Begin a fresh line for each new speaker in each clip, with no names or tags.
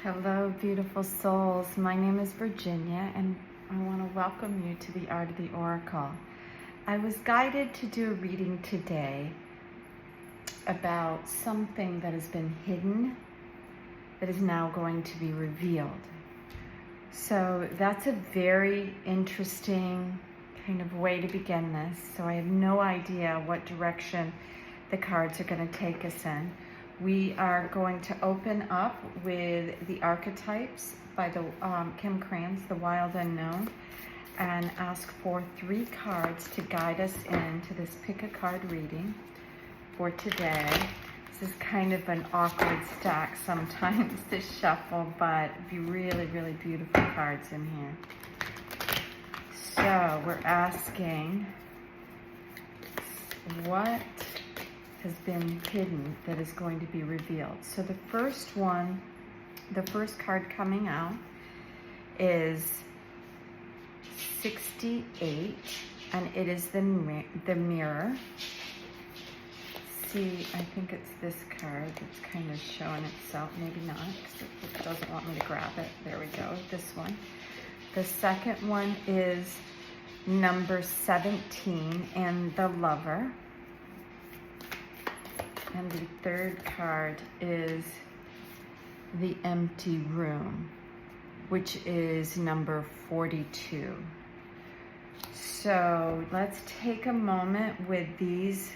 Hello, beautiful souls. My name is Virginia, and I want to welcome you to the Art of the Oracle. I was guided to do a reading today about something that has been hidden that is now going to be revealed. So that's a very interesting kind of way to begin this. So I have no idea what direction the cards are going to take us in. We are going to open up with the Archetypes by the Krans, The Wild Unknown, and ask for 3 cards to guide us into this pick a card reading for today. This is kind of an awkward stack sometimes to shuffle, but be really, really beautiful cards in here. So we're asking, what has been hidden that is going to be revealed? So the first one, the first card coming out is 68, and it is the mirror. See, I think it's this card that's kind of showing itself. Maybe not, because it doesn't want me to grab it. There we go, this one. The second one is number 17 and the Lover. And the third card is the Empty Room, which is number 42. So let's take a moment with these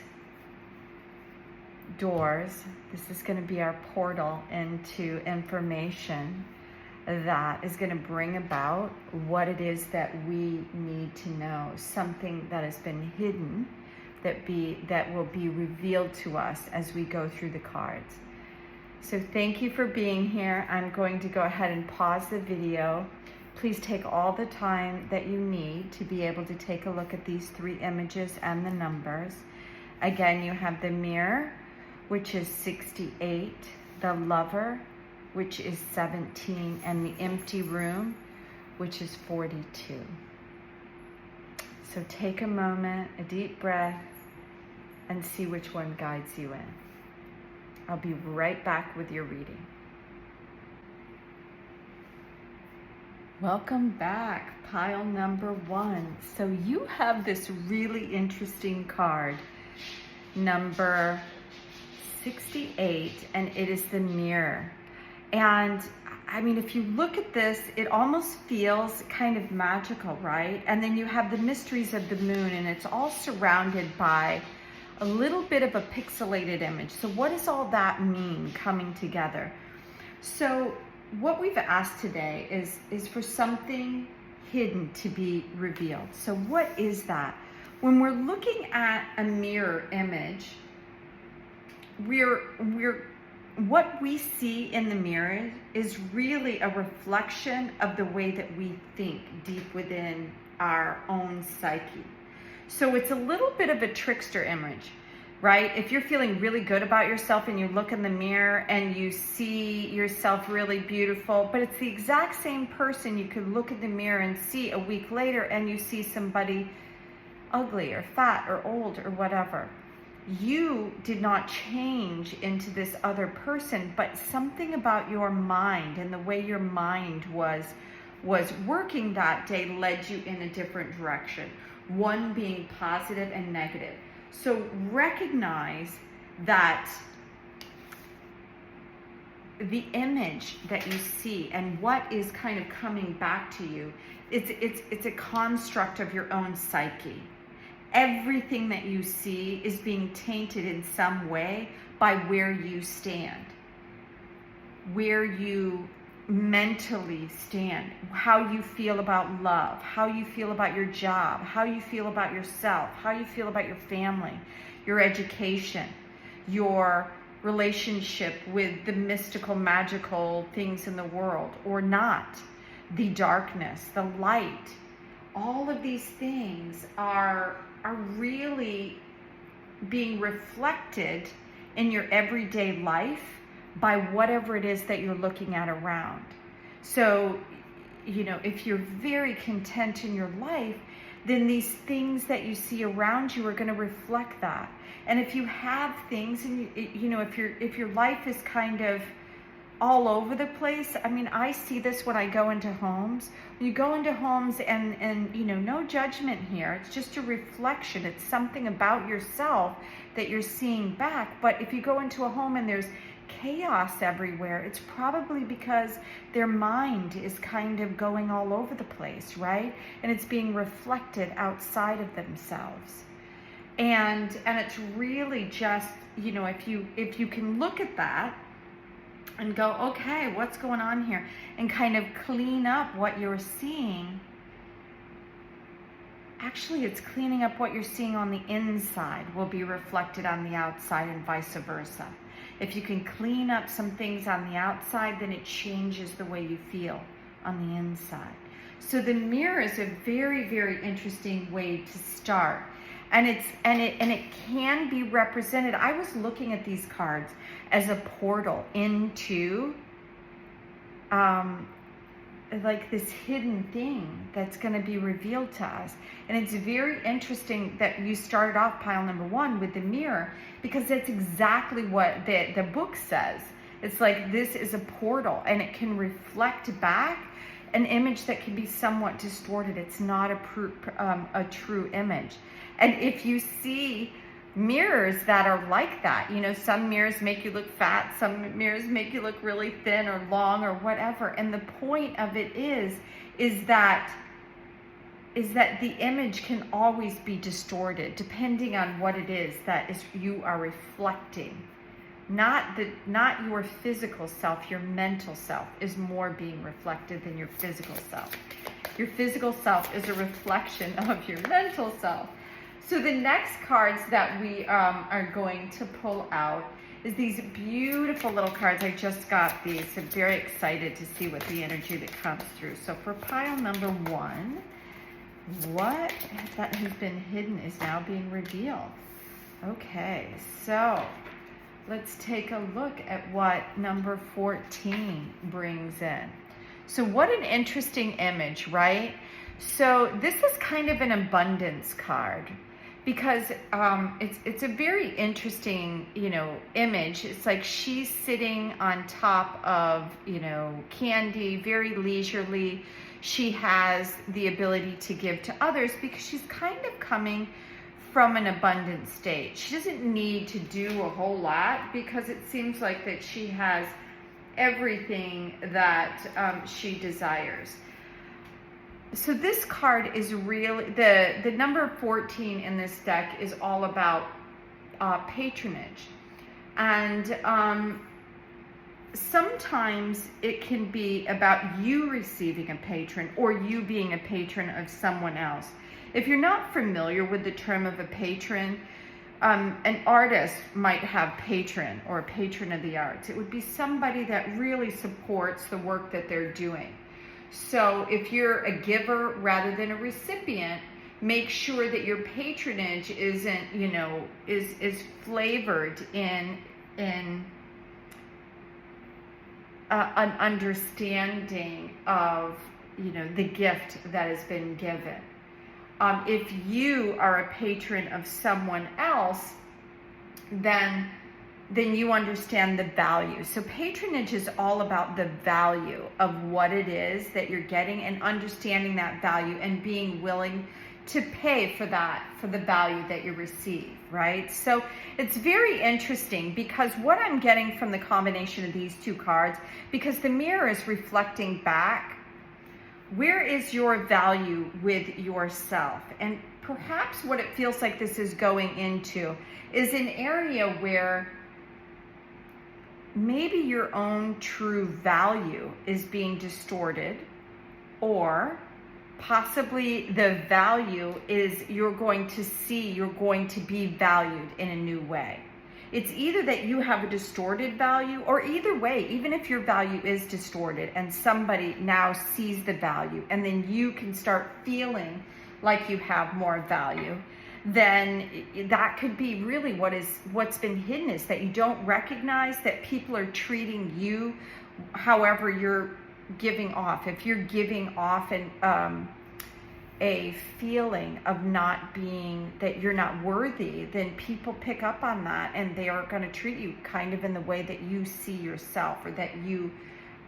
doors. This is going to be our portal into information that is going to bring about what it is that we need to know, something that has been hidden that will be revealed to us as we go through the cards. So thank you for being here. I'm going to go ahead and pause the video. Please take all the time that you need to be able to take a look at these 3 images and the numbers. Again, you have the mirror, which is 68, the Lover, which is 17, and the Empty Room, which is 42. So take a moment, a deep breath, and see which one guides you in. I'll be right back with your reading. Welcome back, pile number 1. So you have this really interesting card, number 68, and it is the mirror. And I mean, if you look at this, it almost feels kind of magical, right? And then you have the mysteries of the moon, and it's all surrounded by a little bit of a pixelated image. So what does all that mean coming together? So what we've asked today is for something hidden to be revealed. So what is that? When we're looking at a mirror image, what we see in the mirror is really a reflection of the way that we think deep within our own psyche. So it's a little bit of a trickster image, right? If you're feeling really good about yourself and you look in the mirror and you see yourself really beautiful, but it's the exact same person you could look in the mirror and see a week later and you see somebody ugly or fat or old or whatever. You did not change into this other person, but something about your mind and the way your mind was working that day led you in a different direction, one being positive and negative. So recognize that the image that you see and what is kind of coming back to you, it's a construct of your own psyche. Everything that you see is being tainted in some way by where you stand, where you mentally stand, how you feel about love, how you feel about your job, how you feel about yourself, how you feel about your family, your education, your relationship with the mystical, magical things in the world or not, the darkness, the light. All of these things are really being reflected in your everyday life by whatever it is that you're looking at around. So, if you're very content in your life, then these things that you see around you are going to reflect that. And if you have things, and if your life is kind of all over the place. I mean, I see this when I go into homes. You go into homes and you know, no judgment here. It's just a reflection. It's something about yourself that you're seeing back. But if you go into a home and there's chaos everywhere, it's probably because their mind is kind of going all over the place, right? And it's being reflected outside of themselves. And it's really just, you know, if you can look at that and go, okay, what's going on here? And kind of clean up what you're seeing. Actually, it's cleaning up what you're seeing on the inside will be reflected on the outside and vice versa. If you can clean up some things on the outside, then it changes the way you feel on the inside. So the mirror is a very, very interesting way to start. And it can be represented. I was looking at these cards as a portal into like this hidden thing that's going to be revealed to us. And it's very interesting that you started off pile number 1 with the mirror, because that's exactly what the book says. It's like this is a portal, and it can reflect back an image that can be somewhat distorted. It's not a true image. And if you see mirrors that are like that, you know, some mirrors make you look fat, some mirrors make you look really thin or long or whatever. And the point of it is that the image can always be distorted depending on what it is that is you are reflecting. Not your physical self, your mental self is more being reflected than your physical self. Your physical self is a reflection of your mental self. So the next cards that we are going to pull out is these beautiful little cards. I just got these. I'm very excited to see what the energy that comes through. So for pile number 1, what that has been hidden is now being revealed. Okay, so let's take a look at what number 14 brings in. So what an interesting image, right? So this is kind of an abundance card, because it's a very interesting, you know, image. It's like she's sitting on top of, you know, candy, very leisurely. She has the ability to give to others because she's kind of coming from an abundant state. She doesn't need to do a whole lot because it seems like that she has everything that she desires. So this card is really, the number 14 in this deck is all about patronage. And sometimes it can be about you receiving a patron or you being a patron of someone else. If you're not familiar with the term of a patron, an artist might have patron or a patron of the arts. It would be somebody that really supports the work that they're doing. So if you're a giver rather than a recipient, make sure that your patronage isn't, you know, is flavored in an understanding of, you know, the gift that has been given. If you are a patron of someone else, then you understand the value. So patronage is all about the value of what it is that you're getting and understanding that value and being willing to pay for that, for the value that you receive, right? So it's very interesting because what I'm getting from the combination of these two cards, because the mirror is reflecting back, where is your value with yourself? And perhaps what it feels like this is going into is an area where maybe your own true value is being distorted, or possibly the value is you're going to be valued in a new way. It's either that you have a distorted value, or either way, even if your value is distorted and somebody now sees the value and then you can start feeling like you have more value, then that could be really what's been hidden, is that you don't recognize that people are treating you however you're giving off. If you're giving off a feeling of not being, that you're not worthy, then people pick up on that and they are going to treat you kind of in the way that you see yourself, or that you,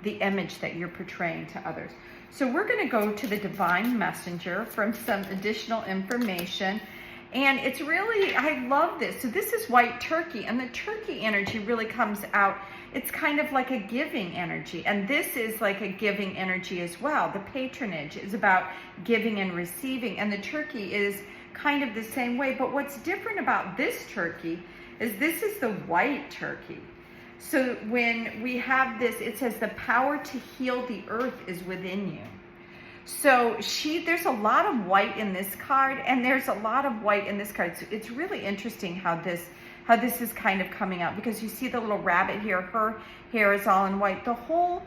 the image that you're portraying to others. So we're going to go to the Divine Messenger from some additional information. And it's really, I love this. So this is white turkey, and the turkey energy really comes out. It's kind of like a giving energy. And this is like a giving energy as well. The patronage is about giving and receiving. And the turkey is kind of the same way. But what's different about this turkey is this is the white turkey. So when we have this, it says the power to heal the earth is within you. So there's a lot of white in this card, and there's a lot of white in this card. So it's really interesting how this is kind of coming out, because you see the little rabbit here, her hair is all in white. The whole,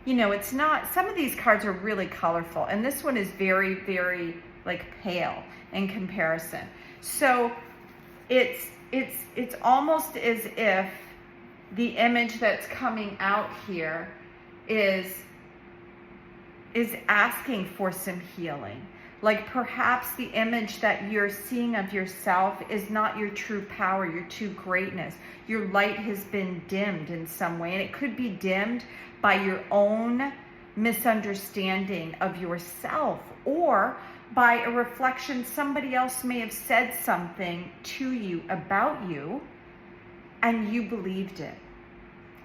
it's not, some of these cards are really colorful, and this one is very, very like pale in comparison. So it's almost as if the image that's coming out here is asking for some healing. Like perhaps the image that you're seeing of yourself is not your true power, your true greatness. Your light has been dimmed in some way, and it could be dimmed by your own misunderstanding of yourself, or by a reflection. Somebody else may have said something to you about you and you believed it.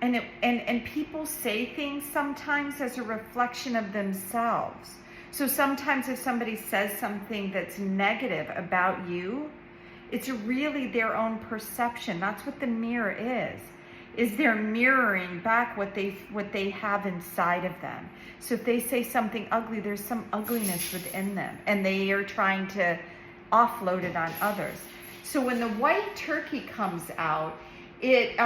And people say things sometimes as a reflection of themselves. So sometimes if somebody says something that's negative about you, it's really their own perception. That's what the mirror is they're mirroring back what they have inside of them. So if they say something ugly, there's some ugliness within them, and they are trying to offload it on others. So when the white turkey comes out, it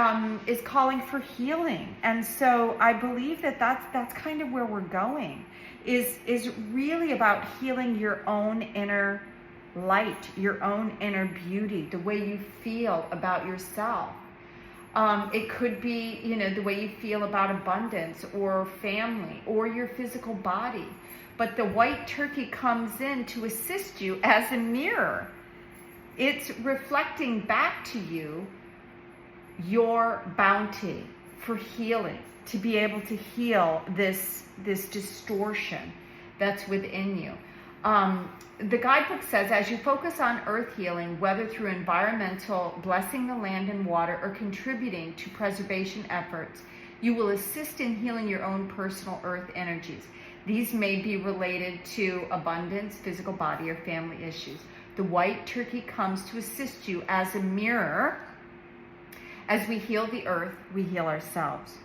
is calling for healing. And so I believe that's kind of where we're going, is really about healing your own inner light, your own inner beauty, the way you feel about yourself. It could be, the way you feel about abundance or family or your physical body. But the white turkey comes in to assist you as a mirror. It's reflecting back to you your bounty for healing, to be able to heal this distortion that's within you. The guidebook says, as you focus on earth healing, whether through environmental, blessing the land and water, or contributing to preservation efforts, you will assist in healing your own personal earth energies. These may be related to abundance, physical body, or family issues. The white turkey comes to assist you as a mirror. As we heal the earth, we heal ourselves.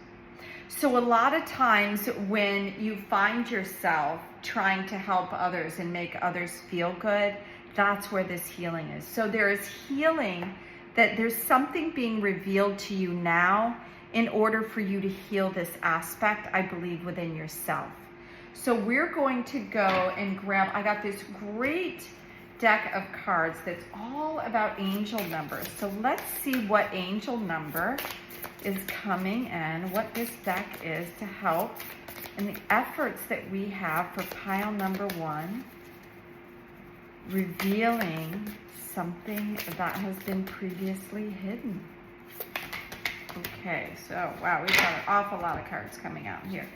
So a lot of times when you find yourself trying to help others and make others feel good, that's where this healing is. So there is healing, that there's something being revealed to you now in order for you to heal this aspect, I believe, within yourself. So we're going to go and grab, I got this great deck of cards that's all about angel numbers. So let's see what angel number is coming in, what this deck is to help, and the efforts that we have for pile number 1, revealing something that has been previously hidden. Okay, so wow, we've got an awful lot of cards coming out here.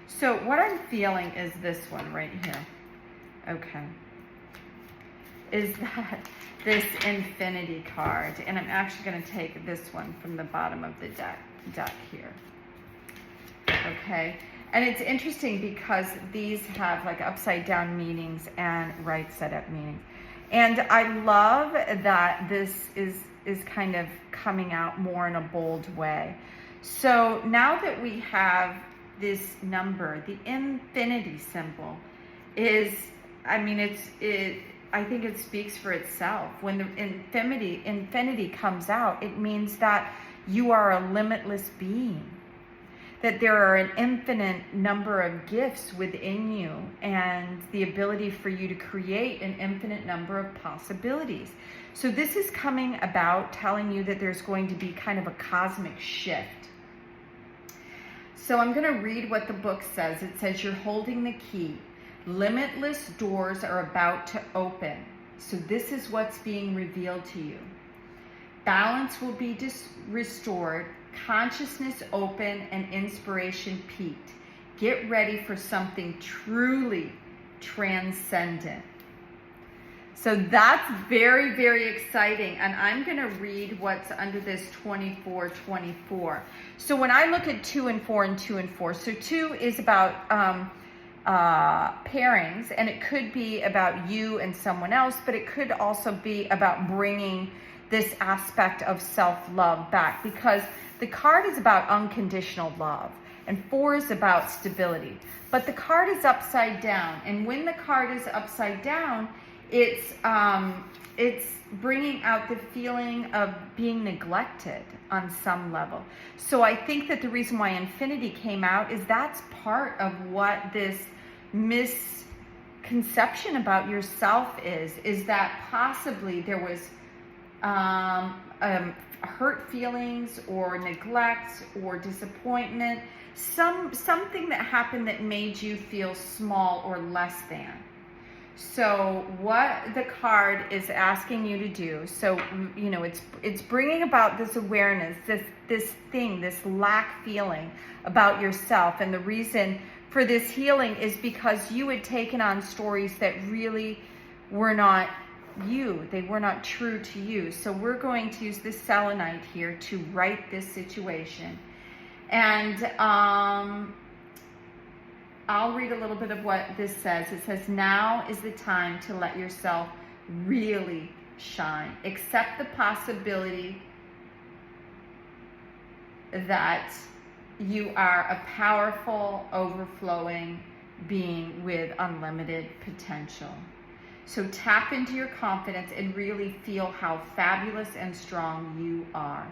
So what I'm feeling is this one right here. Okay. Is that this infinity card, and I'm actually going to take this one from the bottom of the deck here. Okay, and it's interesting because these have like upside down meanings and right side up meanings, and I love that this is kind of coming out more in a bold way. So now that we have this number, the infinity symbol is, I think it speaks for itself. When the infinity comes out, it means that you are a limitless being, that there are an infinite number of gifts within you and the ability for you to create an infinite number of possibilities. So this is coming about telling you that there's going to be kind of a cosmic shift. So I'm going to read what the book says. It says, you're holding the key Limitless doors are about to open. So this is what's being revealed to you. Balance will be restored, consciousness open, and inspiration peaked. Get ready for something truly transcendent. So that's very, very exciting. And I'm going to read what's under this 24-24. So when I look at 2 and 4 and 2 and 4, so 2 is about pairings, and it could be about you and someone else, but it could also be about bringing this aspect of self-love back, because the card is about unconditional love and 4 is about stability. But the card is upside down, and when the card is upside down, it's bringing out the feeling of being neglected on some level. So I think that the reason why infinity came out is that's part of what this misconception about yourself is that possibly there was hurt feelings or neglect or disappointment, something that happened that made you feel small or less than. So what the card is asking you to do, so you know, it's bringing about this awareness, this lack feeling about yourself. And the reason for this healing is because you had taken on stories that really were not you. They were not true to you. So we're going to use this selenite here to right this situation. And I'll read a little bit of what this says. It says, now is the time to let yourself really shine. Accept the possibility that you are a powerful, overflowing being with unlimited potential. So tap into your confidence and really feel how fabulous and strong you are.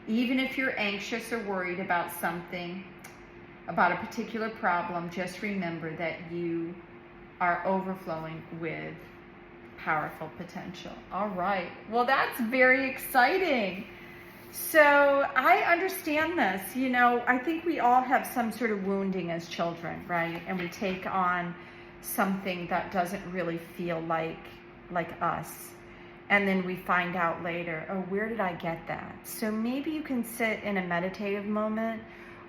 Even if you're anxious or worried about something, about a particular problem, just remember that you are overflowing with powerful potential. All right. Well, that's very exciting. So I understand this. You know, I think we all have some sort of wounding as children, right? And we take on something that doesn't really feel like us. And then we find out later, oh, where did I get that? So maybe you can sit in a meditative moment,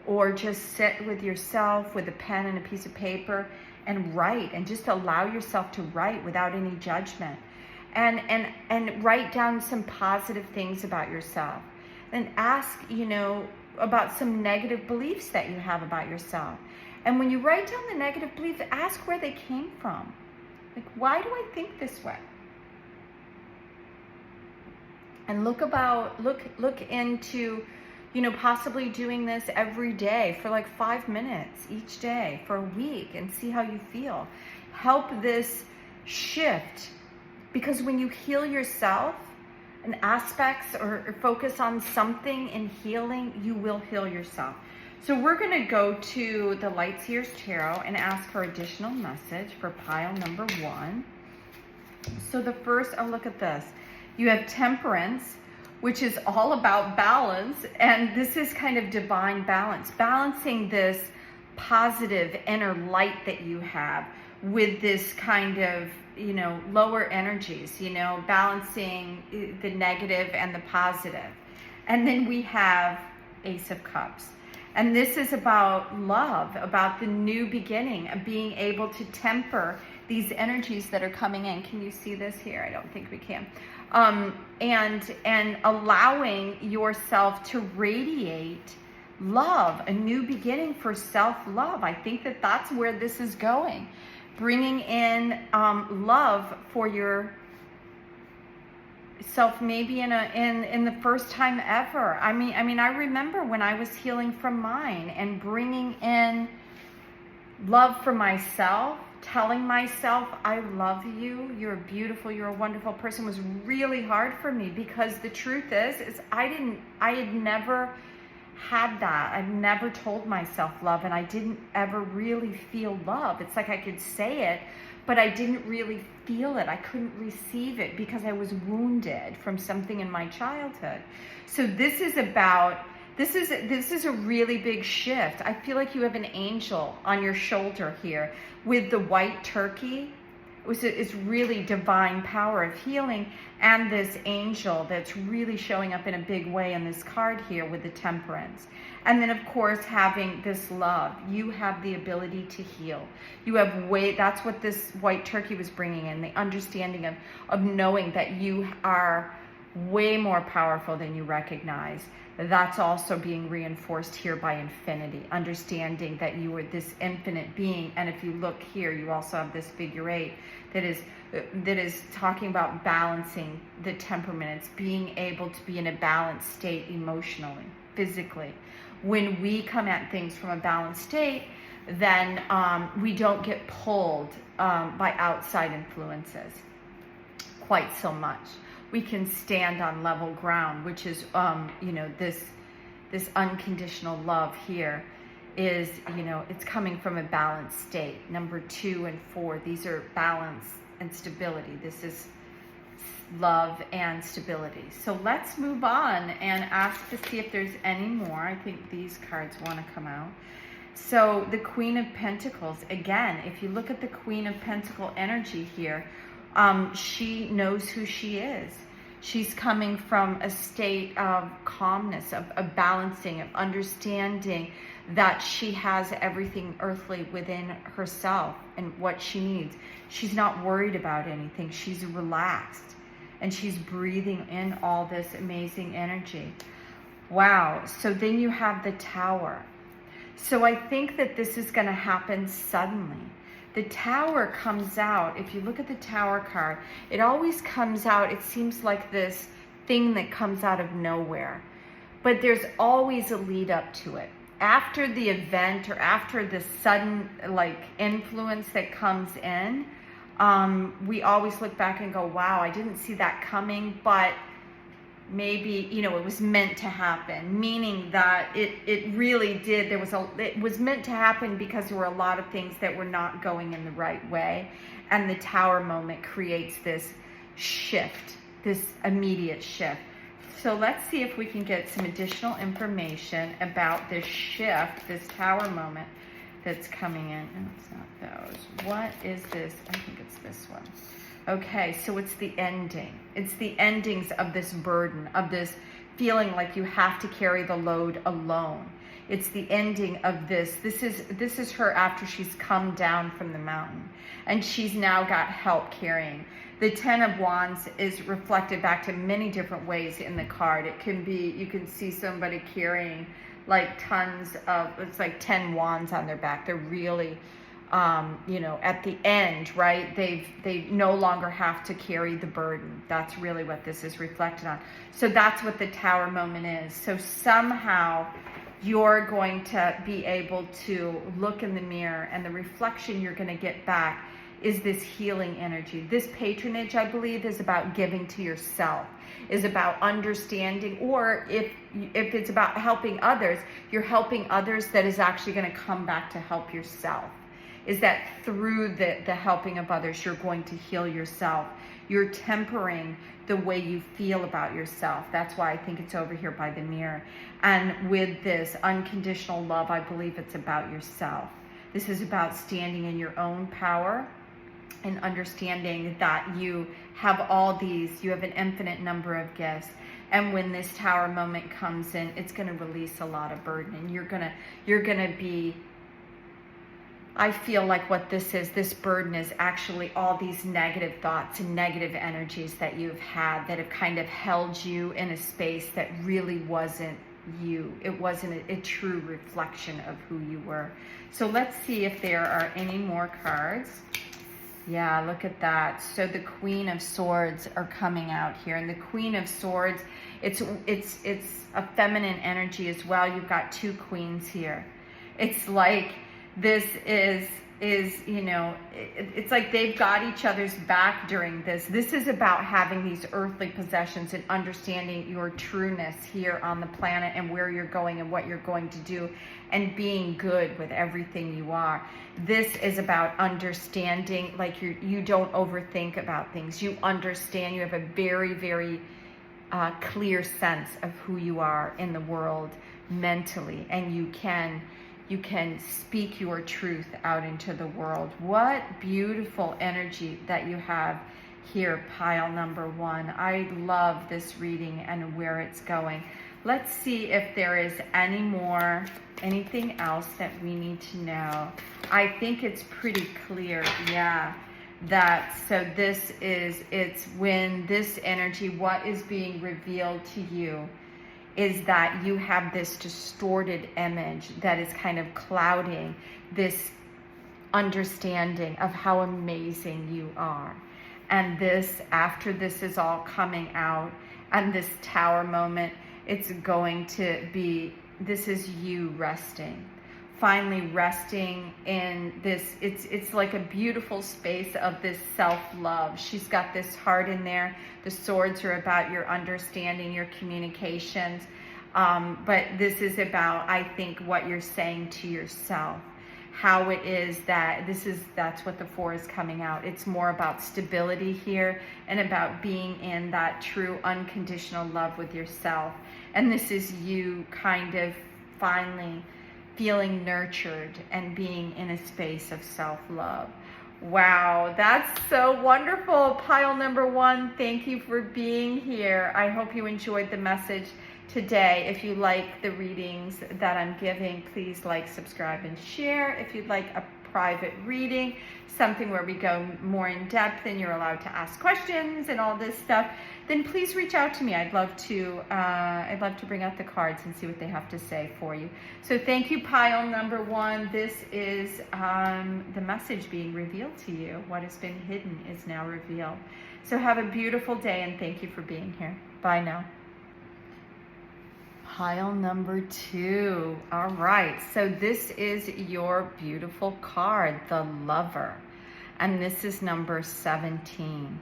or just sit with yourself with a pen and a piece of paper and write, and just allow yourself to write without any judgment, and write down some positive things about yourself, and ask, you know, about some negative beliefs that you have about yourself. And when you write down the negative beliefs, ask where they came from. Like, why do I think this way? And look into, you know, possibly doing this every day for like 5 minutes each day for a week, and see how you feel. Help this shift, because when you heal yourself and aspects or focus on something in healing, you will heal yourself. So we're going to go to the Light Seer's Tarot and ask for additional message for pile number 1. So the first, oh, look at this. You have Temperance, which is all about balance. And this is kind of divine balance, balancing this positive inner light that you have with this kind of, you know, lower energies, you know, balancing the negative and the positive. And then we have Ace of Cups. And this is about love, about the new beginning, of being able to temper these energies that are coming in. Can you see this here? I don't think we can. And allowing yourself to radiate love, a new beginning for self-love. I think that that's where this is going. Bringing in love for your self, maybe in the first time ever. I mean, I remember when I was healing from mine and bringing in love for myself, telling myself, I love you, you're beautiful, you're a wonderful person, was really hard for me, because the truth is I had never had that. I've never told myself love, and I didn't ever really feel love. It's like I could say it, but I didn't really feel it. I couldn't receive it because I was wounded from something in my childhood. So this is about This is a really big shift. I feel like you have an angel on your shoulder here with the white turkey. It's really divine power of healing, and this angel that's really showing up in a big way in this card here with the temperance. And then of course having this love. You have the ability to heal. You have that's what this white turkey was bringing in, the understanding of knowing that you are way more powerful than you recognize. That's also being reinforced here by infinity, understanding that you are this infinite being. And if you look here, you also have this figure 8 that is talking about balancing the temperament. It's being able to be in a balanced state emotionally, physically. When we come at things from a balanced state, then we don't get pulled by outside influences quite so much. We can stand on level ground, which is, this unconditional love here is, it's coming from a balanced state. Number 2 and 4, these are balance and stability. This is love and stability. So let's move on and ask to see if there's any more. I think these cards want to come out. So the Queen of Pentacles, again, if you look at the Queen of Pentacle energy here, she knows who she is. She's coming from a state of calmness, of balancing, of understanding that she has everything earthly within herself and what she needs. She's not worried about anything. She's relaxed and she's breathing in all this amazing energy. Wow. So then you have the Tower. So I think that this is going to happen suddenly. The Tower comes out, if you look at the Tower card, it always comes out, it seems like this thing that comes out of nowhere. But there's always a lead up to it. After the event or after the sudden influence that comes in, we always look back and go, wow, I didn't see that coming, but maybe, it was meant to happen, meaning that it really did. It was meant to happen because there were a lot of things that were not going in the right way. And the Tower moment creates this shift, this immediate shift. So let's see if we can get some additional information about this shift, this Tower moment that's coming in. No, it's not those. What is this? I think it's this one. Okay, so it's the ending. It's the endings of this burden, of this feeling like you have to carry the load alone. It's the ending of this. This is her after she's come down from the mountain, and she's now got help carrying. The Ten of Wands is reflected back to many different ways in the card. It can be, you can see somebody carrying tons of, it's like 10 wands on their back. They're really, at the end, right? They no longer have to carry the burden. That's really what this is reflected on. So that's what the Tower moment is. So somehow you're going to be able to look in the mirror, and the reflection you're going to get back is this healing energy. This patronage, I believe, is about giving to yourself, is about understanding, or if it's about helping others, you're helping others that is actually going to come back to help yourself. Is that through the helping of others, you're going to heal yourself. You're tempering the way you feel about yourself. That's why I think it's over here by the mirror. And with this unconditional love, I believe it's about yourself. This is about standing in your own power and understanding that you have all these, you have an infinite number of gifts. And when this Tower moment comes in, it's going to release a lot of burden. And you're going to be, I feel like what this burden is actually all these negative thoughts and negative energies that you've had that have kind of held you in a space that really wasn't you. It wasn't a true reflection of who you were. So let's see if there are any more cards. Yeah, look at that. So the Queen of Swords are coming out here. And the Queen of Swords, it's a feminine energy as well. You've got two queens here. It's like this is it's like they've got each other's back during this. This is about having these earthly possessions and understanding your trueness here on the planet and where you're going and what you're going to do and being good with everything you are. This is about understanding, like you don't overthink about things. You understand, you have a very, very clear sense of who you are in the world mentally, and you can speak your truth out into the world. What beautiful energy that you have here, pile number 1. I love this reading and where it's going. Let's see if there is anything else that we need to know. I think it's pretty clear, yeah, so it's when this energy, what is being revealed to you is that you have this distorted image that is kind of clouding this understanding of how amazing you are. And this, after this is all coming out, and this tower moment, it's going to be, this is you resting. Finally resting in this, it's like a beautiful space of this self-love. She's got this heart in there. The swords are about your understanding, your communications. But this is about, I think, what you're saying to yourself. How it is that that's what the 4 is coming out. It's more about stability here and about being in that true unconditional love with yourself. And this is you kind of finally feeling nurtured and being in a space of self-love. Wow, that's so wonderful. Pile number 1, thank you for being here. I hope you enjoyed the message today. If you like the readings that I'm giving, please like, subscribe, and share. If you'd like a private reading, something where we go more in depth and you're allowed to ask questions and all this stuff, then please reach out to me. I'd love to bring out the cards and see what they have to say for you. So thank you, pile number 1. This is the message being revealed to you. What has been hidden is now revealed. So have a beautiful day, and thank you for being here. Bye now. Pile number 2. All right, so this is your beautiful card, the Lover, and this is number 17.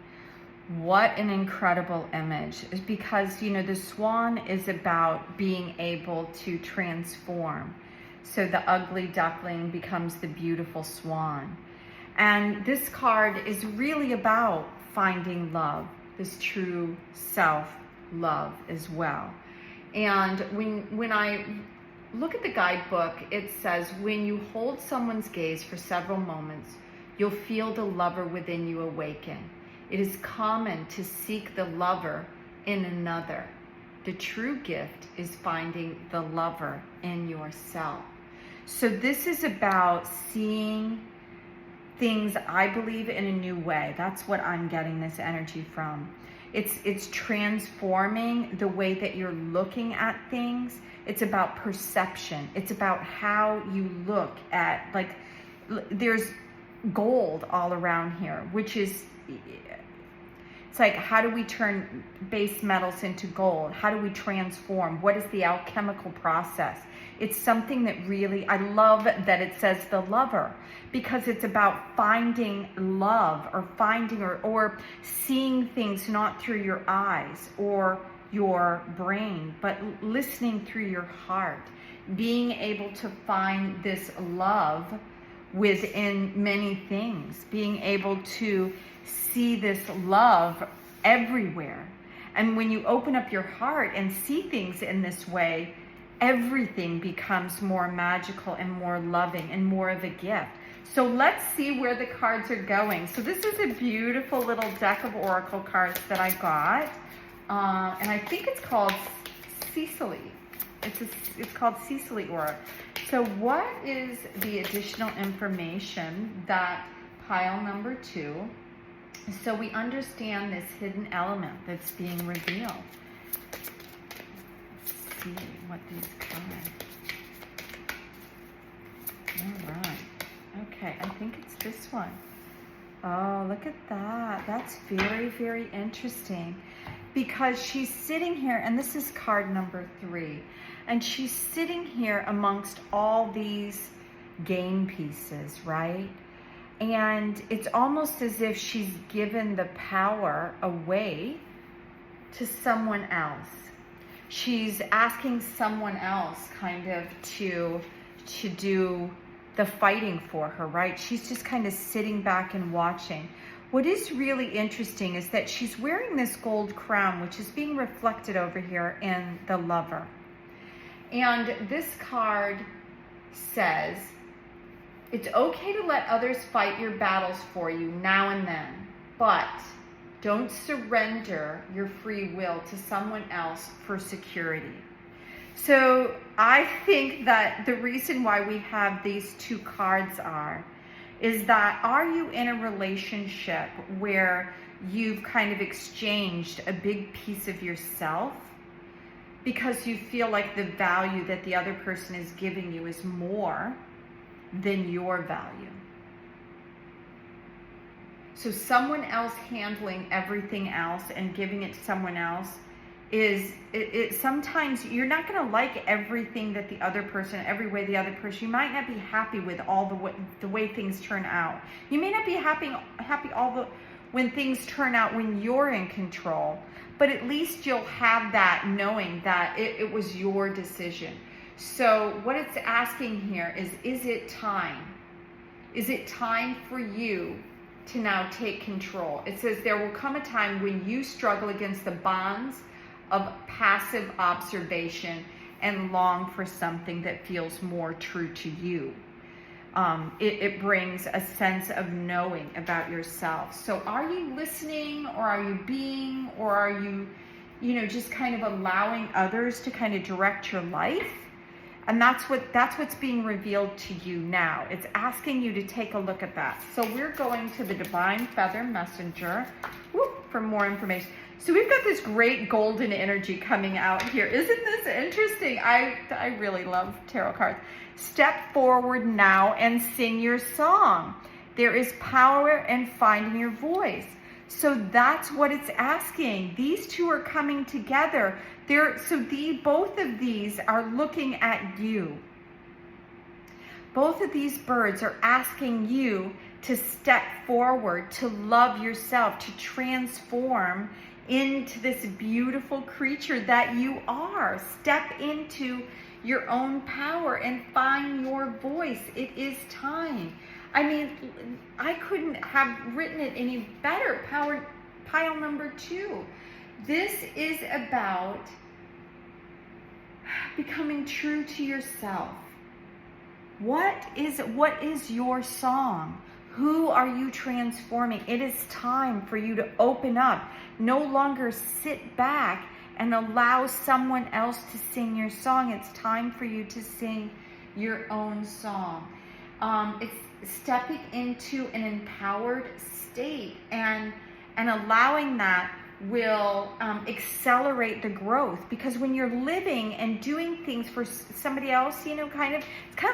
What an incredible image, because the swan is about being able to transform. So the ugly duckling becomes the beautiful swan. And this card is really about finding love, this true self-love as well. And when I look at the guidebook, it says, when you hold someone's gaze for several moments, you'll feel the lover within you awaken. It is common to seek the lover in another. The true gift is finding the lover in yourself. So this is about seeing things, I believe, in a new way. That's what I'm getting this energy from. It's transforming the way that you're looking at things. It's about perception. It's about how you look at, like, there's gold all around here, which is, it's like, how do we turn base metals into gold? How do we transform? What is the alchemical process? It's something that really, I love that it says the lover, because it's about finding love, or finding or seeing things not through your eyes or your brain, but listening through your heart, being able to find this love within many things, being able to see this love everywhere. And when you open up your heart and see things in this way, everything becomes more magical and more loving and more of a gift. So let's see where the cards are going. So this is a beautiful little deck of oracle cards that I got. And I think it's called Ceccoli. It's called Ceccoli Aura. So what is the additional information that pile number 2? So we understand this hidden element that's being revealed. Let's see what these cards. All right. Okay, I think it's this one. Oh, look at that. That's very, very interesting, because she's sitting here, and this is card number 3, and she's sitting here amongst all these game pieces, right? And it's almost as if she's given the power away to someone else. She's asking someone else kind of to do the fighting for her, right? She's just kind of sitting back and watching. What is really interesting is that she's wearing this gold crown, which is being reflected over here in the lover. And this card says, it's okay to let others fight your battles for you now and then, but don't surrender your free will to someone else for security. So I think that the reason why we have these two cards is that, are you in a relationship where you've kind of exchanged a big piece of yourself because you feel like the value that the other person is giving you is more than your value? So someone else handling everything else and giving it to someone else is, sometimes you're not going to like everything that the other person, every way the other person, you might not be happy with all the way things turn out. You may not be happy when things turn out when you're in control, but at least you'll have that knowing that it was your decision. So what it's asking here is it time? Is it time for you to now take control? It says there will come a time when you struggle against the bonds of passive observation and long for something that feels more true to you. It brings a sense of knowing about yourself. So are you listening, or are you being, or are you, just kind of allowing others to kind of direct your life? And that's what's being revealed to you now. It's asking you to take a look at that. So we're going to the Divine Feather Messenger for more information. So we've got this great golden energy coming out here. Isn't this interesting? I really love tarot cards. Step forward now and sing your song. There is power in finding your voice. So that's what it's asking. These two are coming together. Both of these are looking at you. Both of these birds are asking you to step forward, to love yourself, to transform into this beautiful creature that you are. Step into your own power and find your voice. It is time. I mean, I couldn't have written it any better. Pile number 2. This is about becoming true to yourself. What is your song? Who are you transforming? It is time for you to open up. No longer sit back and allow someone else to sing your song. It's time for you to sing your own song. It's stepping into an empowered state, and allowing that will accelerate the growth, because when you're living and doing things for somebody else, it's kind of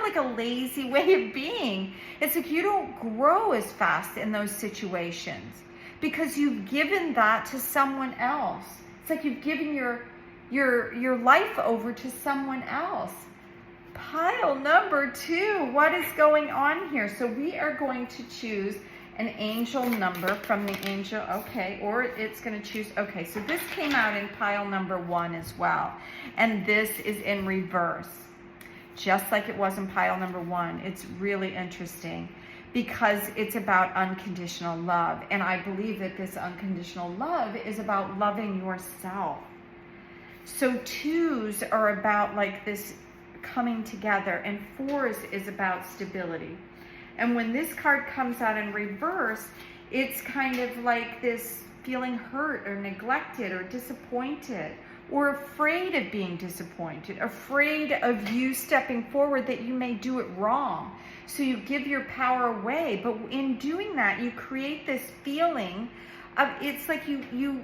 like a lazy way of being. It's like you don't grow as fast in those situations because you've given that to someone else. It's like you've given your life over to someone else. Pile number 2, what is going on here? So we are going to choose an angel number from the angel, okay, or it's going to choose, okay, so this came out in pile number 1 as well, and this is in reverse, just like it was in pile number 1. It's really interesting because it's about unconditional love, and I believe that this unconditional love is about loving yourself. So 2s are about like this coming together, and 4s is about stability. And when this card comes out in reverse, it's kind of like this feeling hurt or neglected or disappointed or afraid of being disappointed, afraid of you stepping forward that you may do it wrong. So you give your power away, but in doing that, you create this feeling of, it's like you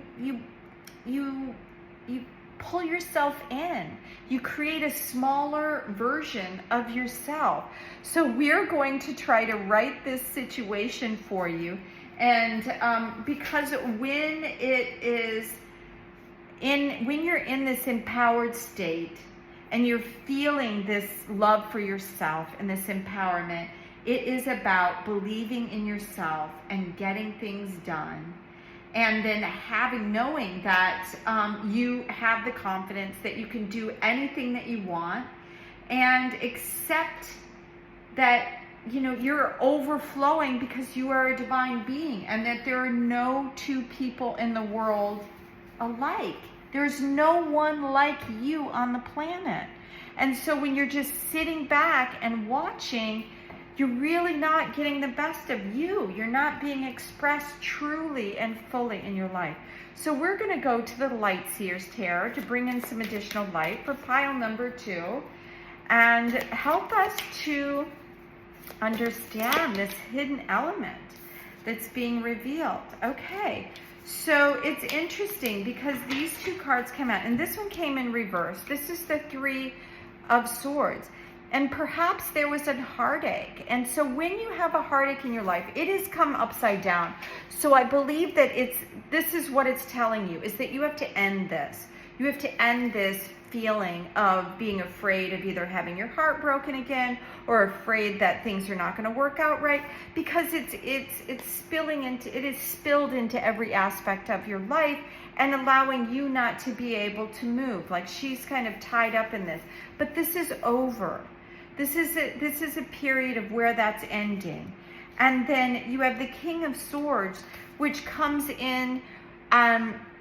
pull yourself in. You create a smaller version of yourself. So we're going to try to write this situation for you. And because when you're in this empowered state and you're feeling this love for yourself and this empowerment, it is about believing in yourself and getting things done. And then knowing that you have the confidence that you can do anything that you want, and accept that, you're overflowing because you are a divine being, and that there are no two people in the world alike. There's no one like you on the planet. And so when you're just sitting back and watching, you're really not getting the best of you. You're not being expressed truly and fully in your life. So we're going to go to the Light Seers Tarot to bring in some additional light for pile number 2 and help us to understand this hidden element that's being revealed. Okay, so it's interesting because these 2 cards came out, and this one came in reverse. This is the 3 of Swords. And perhaps there was a heartache. And so when you have a heartache in your life, it has come upside down. So I believe that this is what it's telling you, is that you have to end this. You have to end this feeling of being afraid of either having your heart broken again or afraid that things are not going to work out right, because it is spilled into every aspect of your life and allowing you not to be able to move. Like she's kind of tied up in this. But this is over. This is a period of where that's ending. And then you have the King of Swords, which comes in,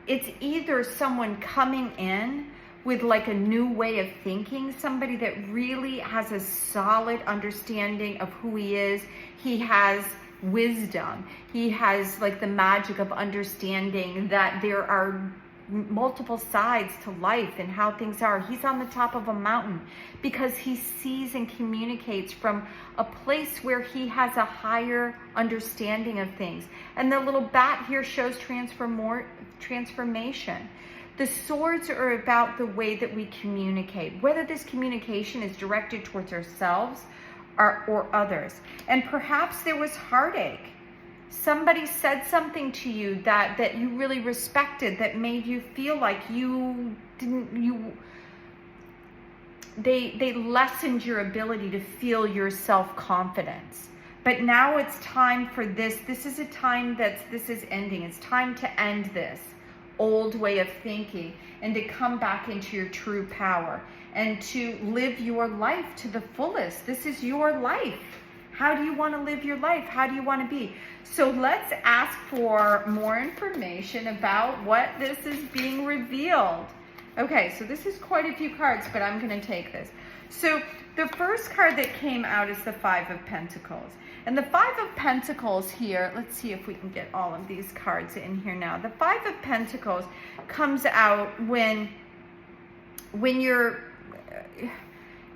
it's either someone coming in with like a new way of thinking, somebody that really has a solid understanding of who he is. He has wisdom. He has like the magic of understanding that there are multiple sides to life and how things are. He's on the top of a mountain because he sees and communicates from a place where he has a higher understanding of things. And the little bat here shows transformation. The swords are about the way that we communicate, whether this communication is directed towards ourselves or others. And perhaps there was heartache. Somebody said something to you that you really respected, that made you feel like they lessened your ability to feel your self-confidence. But now it's time for this. This is a time this is ending. It's time to end this old way of thinking and to come back into your true power and to live your life to the fullest. This is your life. How do you want to live your life? How do you want to be? So let's ask for more information about what this is being revealed. Okay, so this is quite a few cards, but I'm going to take this. So the first card that came out is the 5 of Pentacles. And the 5 of Pentacles here, let's see if we can get all of these cards in here now. The 5 of Pentacles comes out when you're...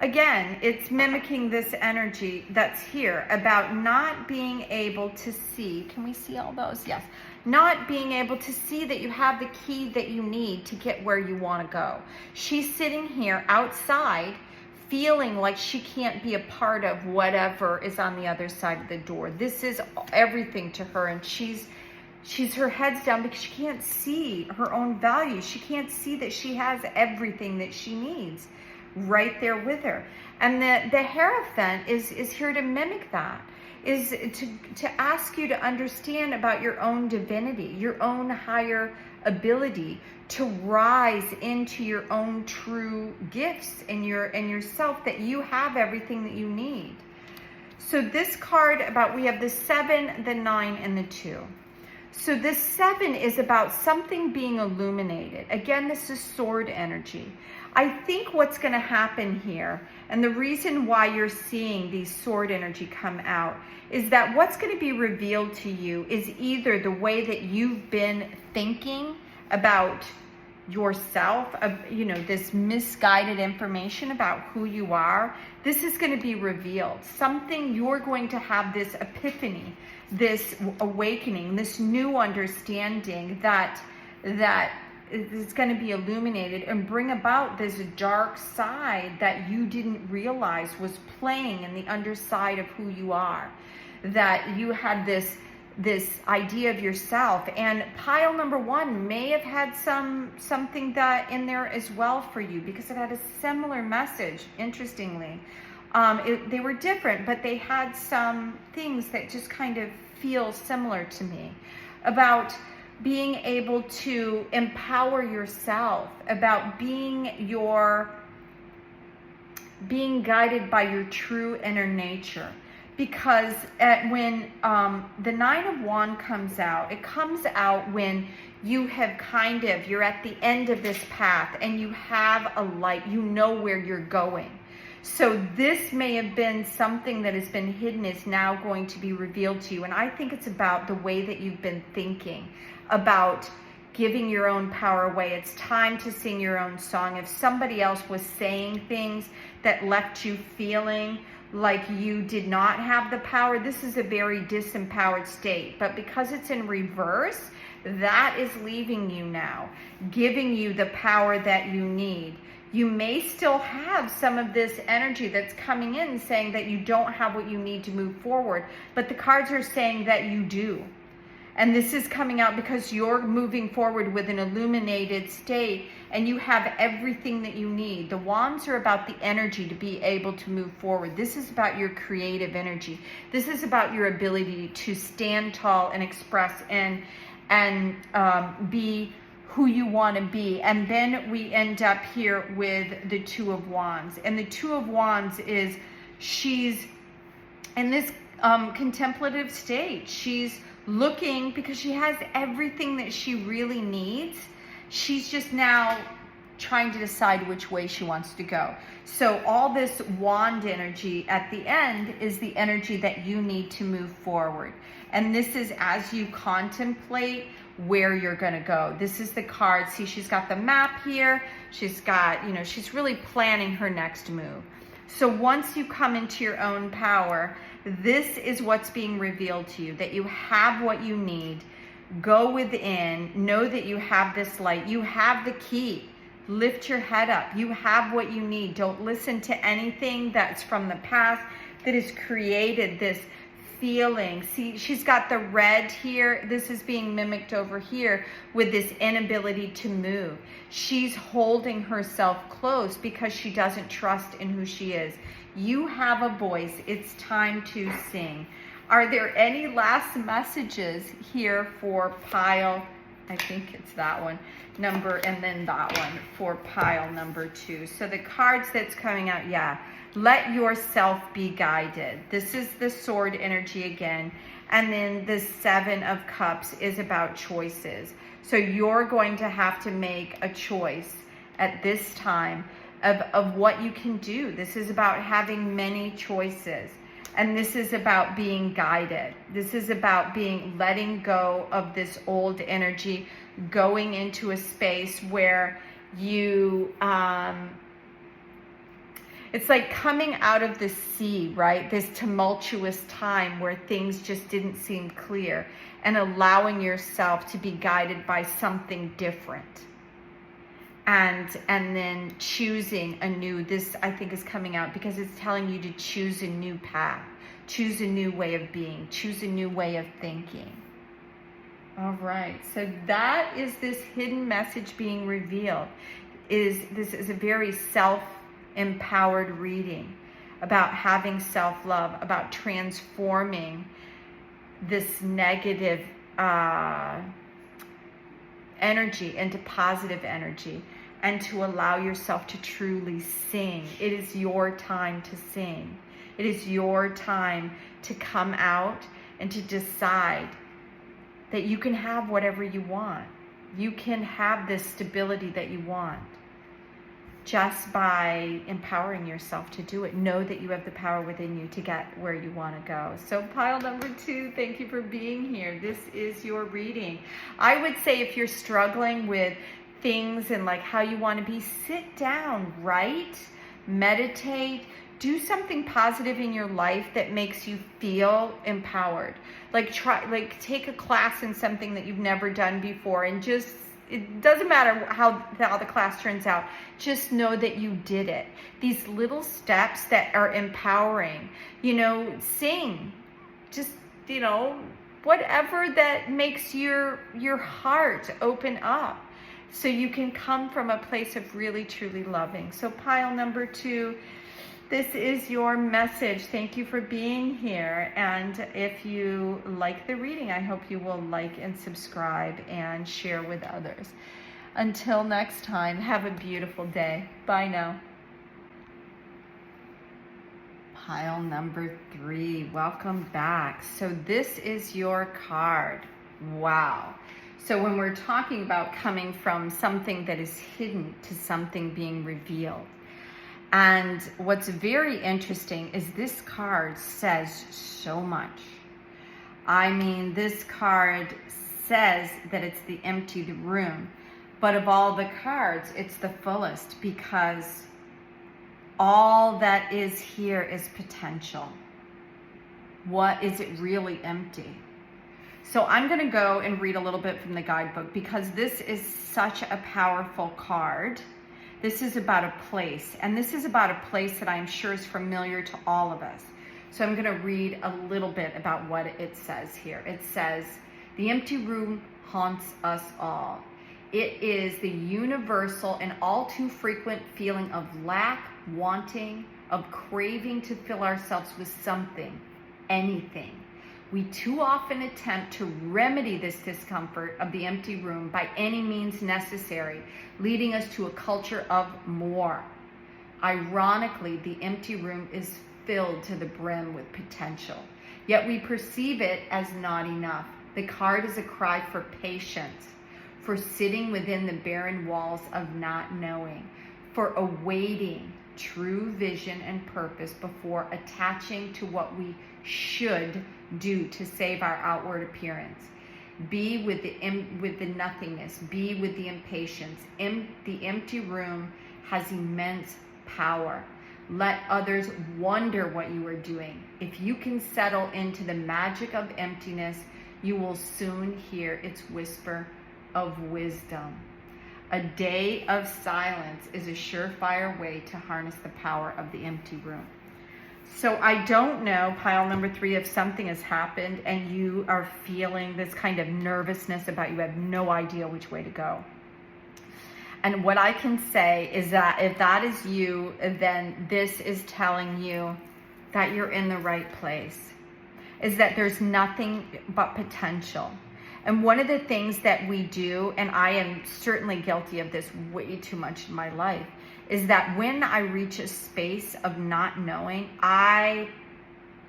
Again, it's mimicking this energy that's here about not being able to see. Can we see all those? Yes. Not being able to see that you have the key that you need to get where you want to go. She's sitting here outside feeling like she can't be a part of whatever is on the other side of the door. This is everything to her, and she's her head's down because she can't see her own value. She can't see that she has everything that she needs right there with her. And the Hierophant is here to mimic that, is to ask you to understand about your own divinity, your own higher ability to rise into your own true gifts and yourself, that you have everything that you need. So this card we have the 7, the 9, and the 2. So this 7 is about something being illuminated. Again, this is sword energy. I think what's going to happen here, and the reason why you're seeing these sword energy come out, is that what's going to be revealed to you is either the way that you've been thinking about yourself, this misguided information about who you are. This is going to be revealed. Something, you're going to have this epiphany, this awakening, this new understanding that is going to be illuminated and bring about this dark side that you didn't realize was playing in the underside of who you are. That you had this idea of yourself, and pile number 1 may have had something that in there as well for you, because it had a similar message. Interestingly, they were different, but they had some things that just kind of feel similar to me about being able to empower yourself, about being guided by your true inner nature. because when the Nine of Wands comes out, it comes out when you have you're at the end of this path and you have a light, you know where you're going. So this may have been something that has been hidden is now going to be revealed to you. And I think it's about the way that you've been thinking about giving your own power away. It's time to sing your own song. If somebody else was saying things that left you feeling like you did not have the power, this is a very disempowered state. But because it's in reverse, that is leaving you now, giving you the power that you need. You may still have some of this energy that's coming in saying that you don't have what you need to move forward, but the cards are saying that you do. And this is coming out because you're moving forward with an illuminated state and you have everything that you need. The wands are about the energy to be able to move forward. This is about your creative energy. This is about your ability to stand tall and express and be who you want to be. And then we end up here with the Two of Wands. And the Two of Wands is, she's in this contemplative state. She's looking because she has everything that she really needs. She's just now trying to decide which way she wants to go. So all this wand energy at the end is the energy that you need to move forward. And this is as you contemplate where you're going to go. This is the card. See, she's got the map here. She's got, you know, she's really planning her next move. So once you come into your own power, this is what's being revealed to you, that you have what you need. Go within, know that you have this light. You have the key. Lift your head up. You have what you need. Don't listen to anything that's from the past that has created this feeling. See, she's got the red here. This is being mimicked over here with this inability to move. She's holding herself close because she doesn't trust in who she is. You have a voice. It's time to sing. Are there any last messages here for pile? I think it's that one number, and then that one for pile number 2. So the cards that's coming out, yeah. Let yourself be guided. This is the sword energy again. And then the Seven of Cups is about choices. So you're going to have to make a choice at this time of what you can do. This is about having many choices. And this is about being guided. This is about letting go of this old energy, going into a space where you, it's like coming out of the sea, right? This tumultuous time where things just didn't seem clear, and allowing yourself to be guided by something different. And then choosing a new, this I think is coming out because it's telling you to choose a new path, choose a new way of being, choose a new way of thinking. All right, so that is this hidden message being revealed. This is a very self-empowered reading about having self-love, about transforming this negative energy into positive energy, and to allow yourself to truly sing. It is your time to sing. It is your time to come out and to decide that you can have whatever you want. You can have this stability that you want just by empowering yourself to do it. Know that you have the power within you to get where you want to go. So pile number 2, thank you for being here. This is your reading. I would say if you're struggling with things and like how you want to be, sit down, write, meditate, do something positive in your life that makes you feel empowered. Take a class in something that you've never done before, and just, it doesn't matter how the class turns out. Just know that you did it. These little steps that are empowering, sing, just, whatever that makes your heart open up so you can come from a place of really, truly loving. So pile number 2, this is your message. Thank you for being here. And if you like the reading, I hope you will like and subscribe and share with others. Until next time, have a beautiful day. Bye now. Pile number 3, welcome back. So this is your card. Wow. So when we're talking about coming from something that is hidden to something being revealed, and what's very interesting is this card says so much. I mean, this card says that it's the emptied room, but of all the cards, it's the fullest, because all that is here is potential. What is it really empty? So I'm going to go and read a little bit from the guidebook, because this is such a powerful card. This is about a place, and this is about a place that I'm sure is familiar to all of us. So I'm going to read a little bit about what it says here. It says, the empty room haunts us all. It is the universal and all too frequent feeling of lack, wanting, of craving to fill ourselves with something, anything. We too often attempt to remedy this discomfort of the empty room by any means necessary, leading us to a culture of more. Ironically, the empty room is filled to the brim with potential, yet we perceive it as not enough. The card is a cry for patience, for sitting within the barren walls of not knowing, for awaiting true vision and purpose before attaching to what we should do to save our outward appearance. Be with the nothingness. Be with the impatience. The empty room has immense power. Let others wonder what you are doing. If you can settle into the magic of emptiness, you will soon hear its whisper of wisdom. A day of silence is a surefire way to harness the power of the empty room. So I don't know, pile number 3, if something has happened and you are feeling this kind of nervousness about you have no idea which way to go. And what I can say is that if that is you, then this is telling you that you're in the right place, is that there's nothing but potential. And one of the things that we do, and I am certainly guilty of this way too much in my life, is that when I reach a space of not knowing, I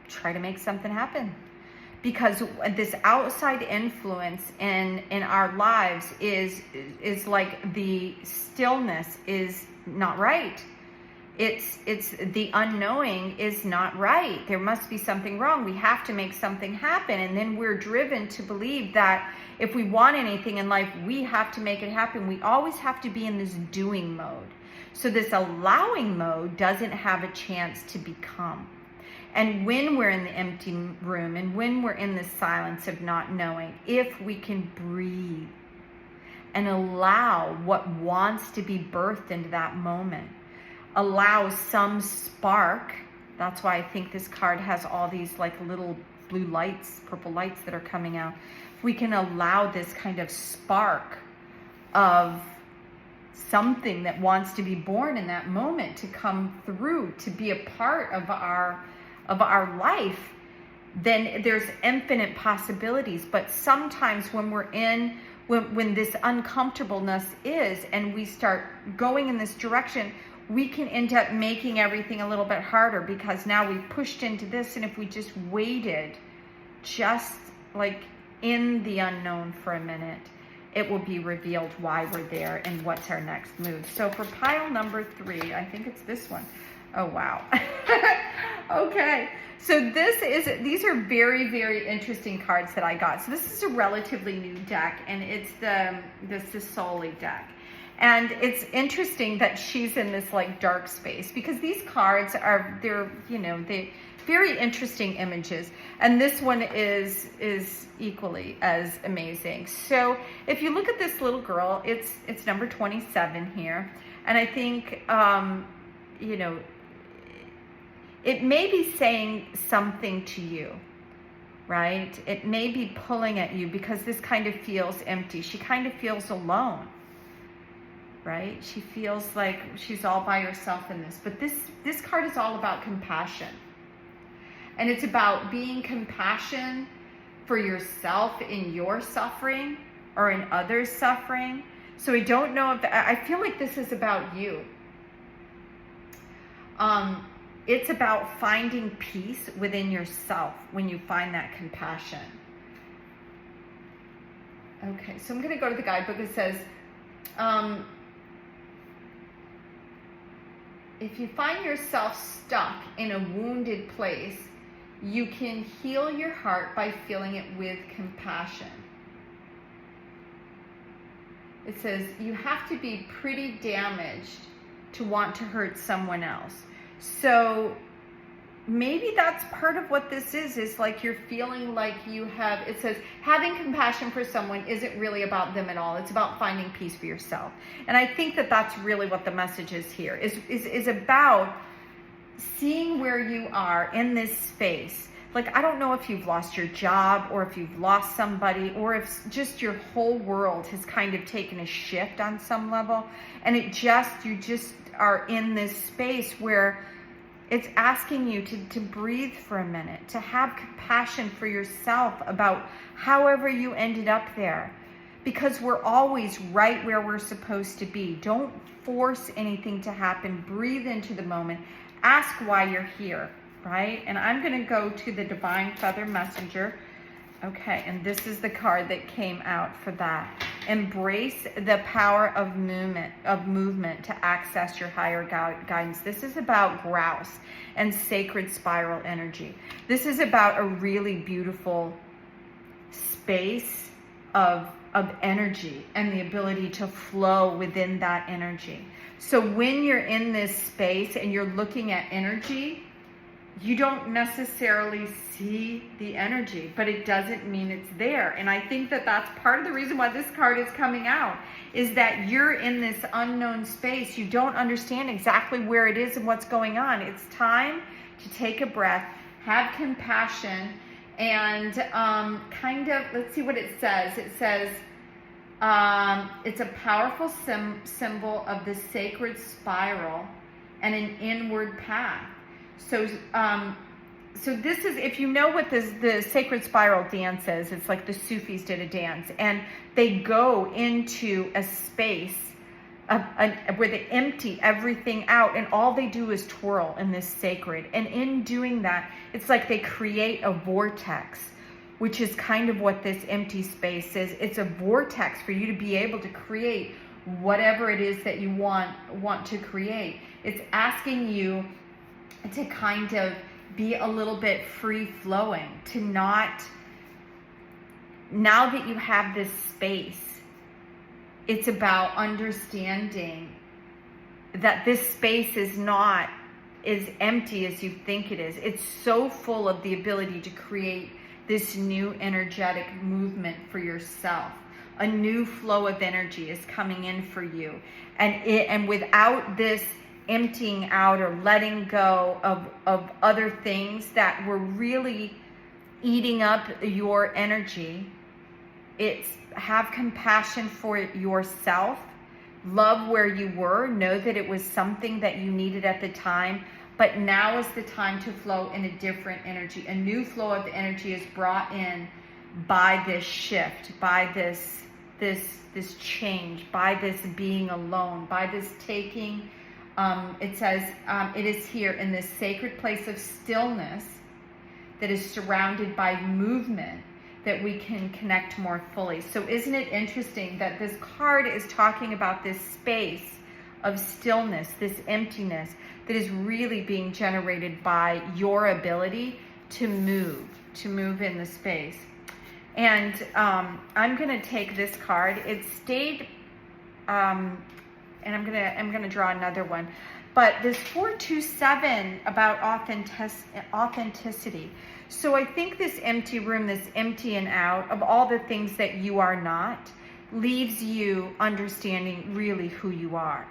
try to make something happen. Because this outside influence in our lives is like the stillness is not right. It's the unknowing is not right. There must be something wrong. We have to make something happen. And then we're driven to believe that if we want anything in life, we have to make it happen. We always have to be in this doing mode. So this allowing mode doesn't have a chance to become. And when we're in the empty room and when we're in the silence of not knowing, if we can breathe and allow what wants to be birthed into that moment, allow some spark. That's why I think this card has all these like little blue lights, purple lights that are coming out. If we can allow this kind of spark of something that wants to be born in that moment to come through, to be a part of our life, then there's infinite possibilities. But sometimes when we're in, when this uncomfortableness is, and we start going in this direction, we can end up making everything a little bit harder, because now we've pushed into this, and if we just waited just like in the unknown for a minute, it will be revealed why we're there and what's our next move. So for pile number 3, I think it's this one. Oh, wow. Okay. So these are very, very interesting cards that I got. So this is a relatively new deck, and it's the Ceccoli deck. And it's interesting that she's in this like dark space, because these cards are, they're very interesting images. And this one is equally as amazing. So if you look at this little girl, it's number 27 here. And I think, it may be saying something to you, right? It may be pulling at you, because this kind of feels empty. She kind of feels alone, right? She feels like she's all by herself in this. But this card is all about compassion. And it's about being compassion for yourself in your suffering or in others' suffering. So I don't know if, I feel like this is about you. it's about finding peace within yourself when you find that compassion. Okay, so I'm going to go to the guidebook. It says, if you find yourself stuck in a wounded place, you can heal your heart by filling it with compassion. It says, you have to be pretty damaged to want to hurt someone else. So maybe that's part of what this is like you're feeling like you have, it says, having compassion for someone isn't really about them at all. It's about finding peace for yourself. And I think that that's really what the message is here, is about seeing where you are in this space. Like, I don't know if you've lost your job or if you've lost somebody or if just your whole world has kind of taken a shift on some level. And you just are in this space where it's asking you to breathe for a minute, to have compassion for yourself about however you ended up there. Because we're always right where we're supposed to be. Don't force anything to happen. Breathe into the moment. Ask why you're here, right? And I'm going to go to the Divine Feather Messenger. Okay, and this is the card that came out for that. Embrace the power of movement to access your higher guidance. This is about grouse and sacred spiral energy. This is about a really beautiful space of energy and the ability to flow within that energy. So when you're in this space and you're looking at energy, you don't necessarily see the energy, but it doesn't mean it's there. And I think that that's part of the reason why this card is coming out, is that you're in this unknown space. You don't understand exactly where it is and what's going on. It's time to take a breath, have compassion, and let's see what it says. It says, it's a powerful symbol of the sacred spiral and an inward path. So this is, if you know what the sacred spiral dance is, it's like the Sufis did a dance, and they go into a space where they empty everything out, and all they do is twirl in this sacred. And in doing that, it's like they create a vortex, which is kind of what this empty space is. It's a vortex for you to be able to create whatever it is that you want to create. It's asking you to kind of be a little bit free-flowing, to not, now that you have this space, it's about understanding that this space is not as empty as you think it is. It's so full of the ability to create this new energetic movement for yourself. A new flow of energy is coming in for you. And without this emptying out or letting go of other things that were really eating up your energy, it's have compassion for yourself, love where you were, know that it was something that you needed at the time, but now is the time to flow in a different energy. A new flow of energy is brought in by this shift, by this change, by this being alone, by this taking. It says, it is here in this sacred place of stillness that is surrounded by movement that we can connect more fully. So isn't it interesting that this card is talking about this space of stillness, this emptiness that is really being generated by your ability to move in the space. And I'm going to take this card. It stayed, and I'm gonna draw another one. But this 427 about authenticity. So I think this empty room, this emptying out of all the things that you are not, leaves you understanding really who you are.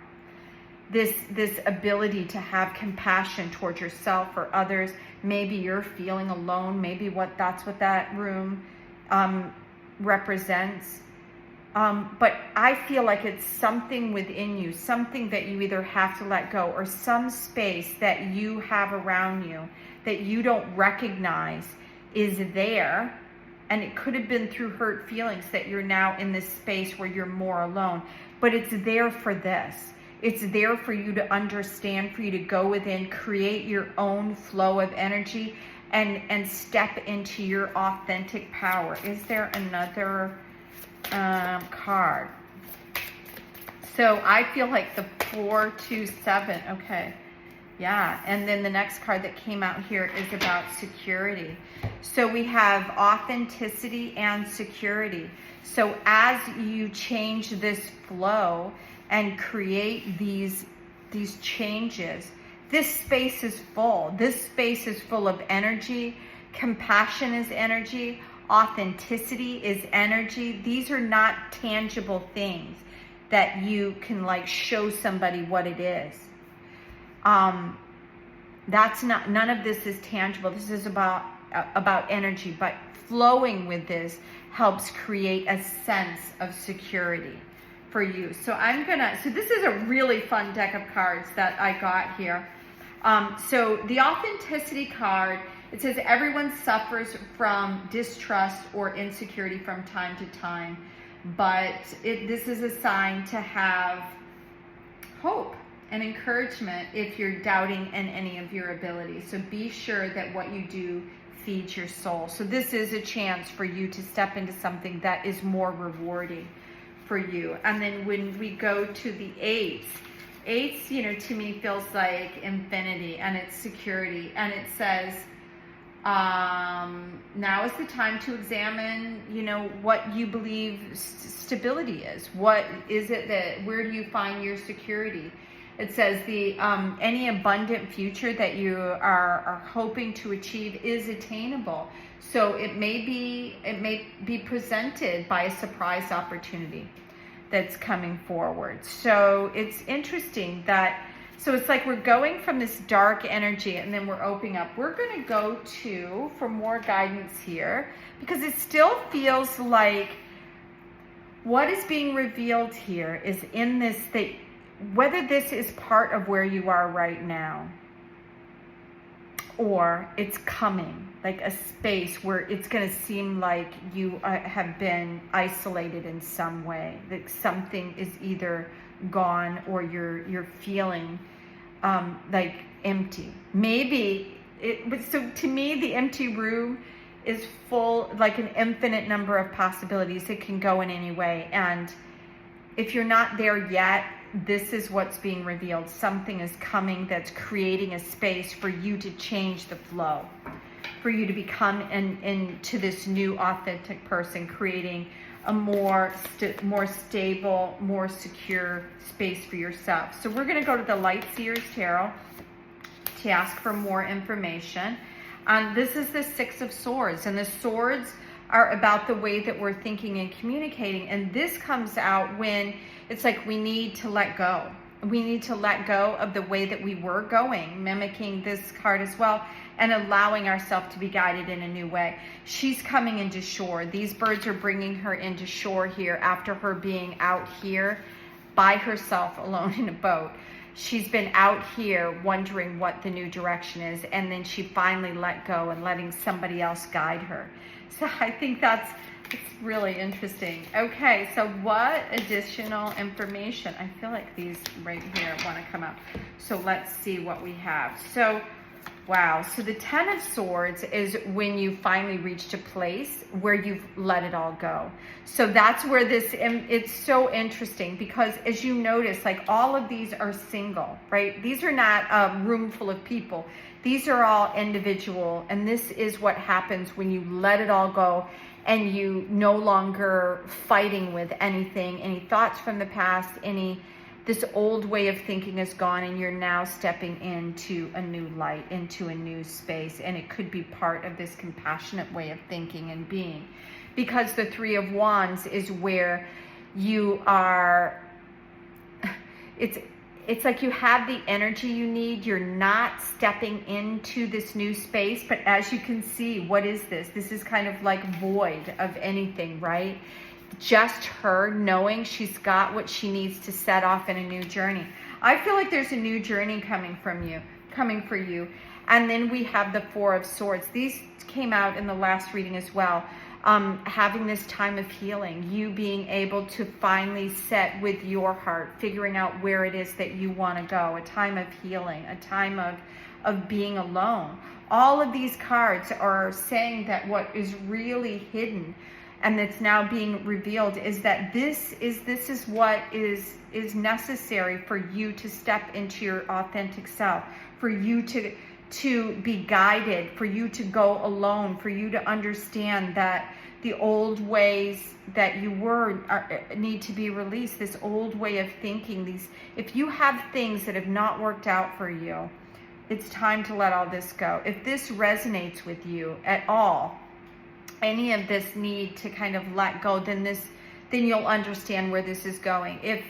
This ability to have compassion towards yourself or others. Maybe you're feeling alone. Maybe that's what that room represents. But I feel like it's something within you, something that you either have to let go, or some space that you have around you that you don't recognize is there. And it could have been through hurt feelings that you're now in this space where you're more alone. But it's there for this. It's there for you to understand, for you to go within, create your own flow of energy, and step into your authentic power. Is there another card? So I feel like the 427. Okay. Yeah. And then the next card that came out here is about security. So we have authenticity and security. So as you change this flow and create these changes, this space is full. This space is full of energy. Compassion is energy. Authenticity is energy. These are not tangible things that you can like show somebody what it is. That's not, none of this is tangible. This is about energy, but flowing with this helps create a sense of security for you. So so this is a really fun deck of cards that I got here. So the authenticity card, it says everyone suffers from distrust or insecurity from time to time, but this is a sign to have hope and encouragement if you're doubting in any of your abilities. So be sure that what you do feeds your soul. So this is a chance for you to step into something that is more rewarding for you. And then when we go to the eights, to me feels like infinity, and it's security. And it says, now is the time to examine, what you believe stability is. What is it where do you find your security? It says any abundant future that you are hoping to achieve is attainable. So it may be presented by a surprise opportunity that's coming forward. So it's interesting so it's like we're going from this dark energy and then we're opening up. We're going to go for more guidance here, because it still feels like what is being revealed here is in this thing. Whether this is part of where you are right now, or it's coming, like a space where it's going to seem like you have been isolated in some way, that something is either gone or you're feeling like empty. So to me, the empty room is full, like an infinite number of possibilities. It can go in any way. And if you're not there yet, this is what's being revealed. Something is coming that's creating a space for you to change the flow, for you to become into this new authentic person, creating a more stable, more secure space for yourself. So we're going to go to the Light Seer's Tarot to ask for more information. This is the Six of Swords, and the swords are about the way that we're thinking and communicating. And this comes out when it's like we need to let go. We need to let go of the way that we were going, mimicking this card as well, and allowing ourselves to be guided in a new way. She's coming into shore. These birds are bringing her into shore here after her being out here by herself alone in a boat. She's been out here wondering what the new direction is, and then she finally let go and letting somebody else guide her. So I think it's really interesting. Okay, so what additional information? I feel like these right here want to come up. So let's see what we have. So, wow. So the Ten of Swords is when you finally reached a place where you've let it all go. So that's where it's so interesting, because as you notice, like all of these are single, right? These are not a room full of people. These are all individual. And this is what happens when you let it all go and you no longer fighting with anything, any thoughts from the past, this old way of thinking is gone, and you're now stepping into a new light, into a new space. And it could be part of this compassionate way of thinking and being, because the Three of Wands is where you are, it's like you have the energy you need. You're not stepping into this new space, but as you can see, what is this? This is kind of like void of anything, right? Just her knowing she's got what she needs to set off in a new journey. I feel like there's a new journey coming for you. And then we have the Four of Swords. These came out in the last reading as well. Having this time of healing, you being able to finally set with your heart, figuring out where it is that you want to go, a time of healing, a time of being alone. All of these cards are saying that what is really hidden and that's now being revealed is that this is what is necessary for you to step into your authentic self, for you to be guided, for you to go alone, for you to understand that the old ways that you were need to be released. This old way of thinking, if you have things that have not worked out for you, it's time to let all this go. If this resonates with you at all, any of this need to kind of let go, then you'll understand where this is going. If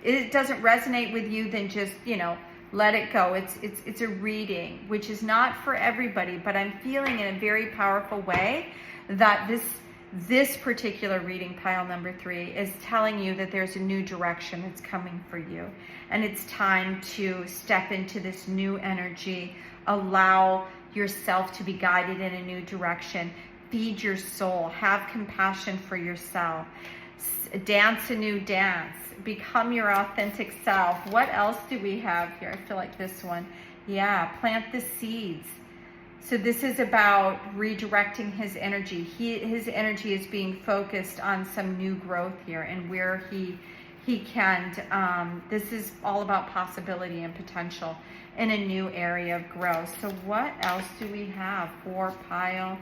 it doesn't resonate with you, then just, let it go. It's a reading, which is not for everybody, but I'm feeling in a very powerful way that this particular reading, pile number 3, is telling you that there's a new direction that's coming for you. And it's time to step into this new energy, allow yourself to be guided in a new direction, feed your soul, have compassion for yourself, dance a new dance, become your authentic self. What else do we have here? I feel like this one. Yeah, plant the seeds. So this is about redirecting his energy. His energy is being focused on some new growth here and where he can, this is all about possibility and potential in a new area of growth. So what else do we have for pile